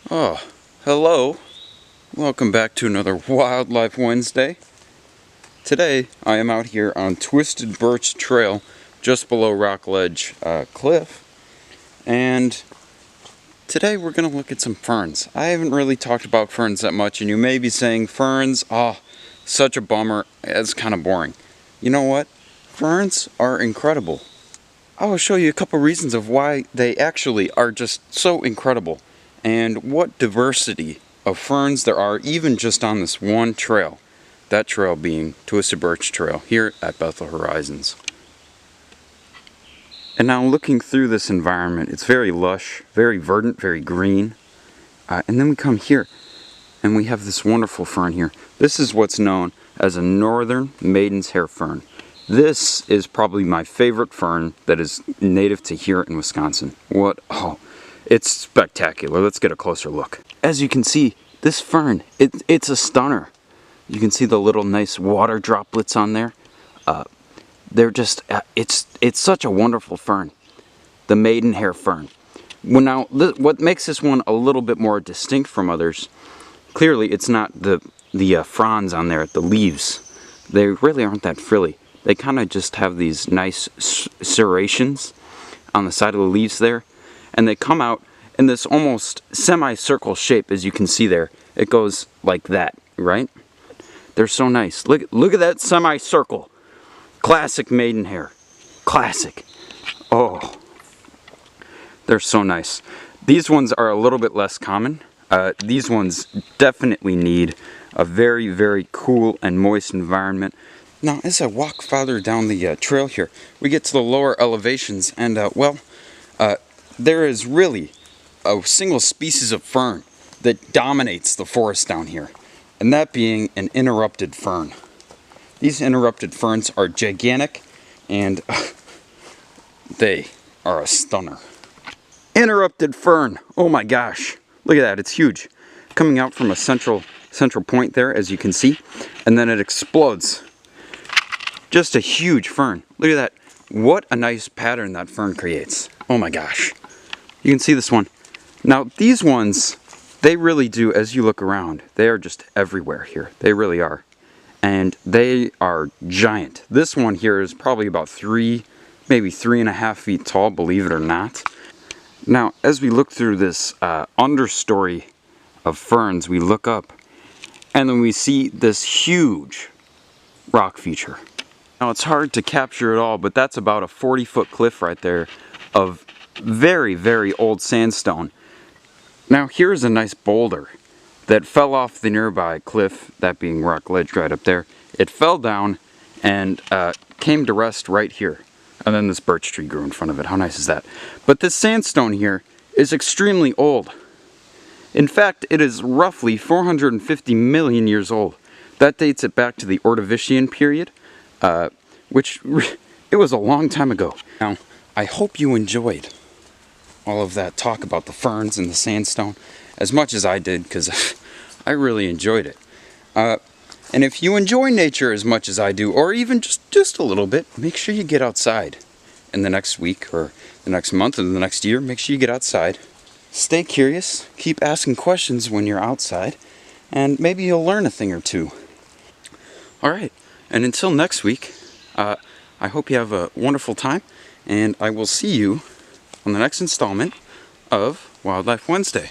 Oh, hello. Welcome back to another Wildlife Wednesday. Today, I am out here on Twisted Birch Trail, just below Rock Ledge Cliff. And today we're going to look at some ferns. I haven't really talked about ferns that much, and you may be saying, ferns, oh, such a bummer, it's kind of boring. You know what? Ferns are incredible. I will show you a couple reasons of why they actually are just so incredible, and what diversity of ferns there are even just on this one trail. That trail being Twisted Birch Trail here at Bethel Horizons. And now looking through this environment, it's very lush, very verdant, very green. And then we come here and we have this wonderful fern here. This is what's known as a northern Maidenhair Fern. This is probably my favorite fern that is native to here in Wisconsin. It's spectacular. Let's get a closer look. As you can see, this fern, it's a stunner. You can see the little nice water droplets on there. They're just, it's such a wonderful fern. The Maidenhair Fern. Well, now, what makes this one a little bit more distinct from others, clearly it's not the fronds on there, the leaves. They really aren't that frilly. They kind of just have these nice serrations on the side of the leaves there. And they come out in this almost semicircle shape, as you can see there. It goes like that, right? They're so nice. Look at that semicircle. Classic Maidenhair. Classic. Oh, they're so nice. These ones are a little bit less common. These ones definitely need a very, very cool and moist environment. Now, as I walk farther down the trail here, we get to the lower elevations, and there is really a single species of fern that dominates the forest down here, and that being an interrupted fern. These interrupted ferns are gigantic, and they are a stunner. Interrupted fern, oh my gosh, look at that, it's huge. Coming out from a central point there, as you can see, and then it explodes. Just a huge fern. Look at that. What a nice pattern that fern creates. Oh my gosh. You can see this one. Now these ones, they really do, as you look around, they are just everywhere here. They really are. And they are giant. This one here is probably about maybe 3.5 feet tall, believe it or not. Now, as we look through this understory of ferns, we look up and then we see this huge rock feature. Now it's hard to capture it all, but that's about a 40-foot cliff right there of very, very old sandstone. Now here's a nice boulder that fell off the nearby cliff, that being Rock Ledge right up there. It fell down and came to rest right here. And then this birch tree grew in front of it. How nice is that? But this sandstone here is extremely old. In fact, it is roughly 450 million years old. That dates it back to the Ordovician period. Which it was a long time ago. Now, I hope you enjoyed all of that talk about the ferns and the sandstone as much as I did, because I really enjoyed it. And if you enjoy nature as much as I do, or even just a little bit, make sure you get outside in the next week or the next month or the next year. Make sure you get outside. Stay curious. Keep asking questions when you're outside, and maybe you'll learn a thing or two. All right. And until next week, I hope you have a wonderful time, and I will see you on the next installment of Wildlife Wednesday.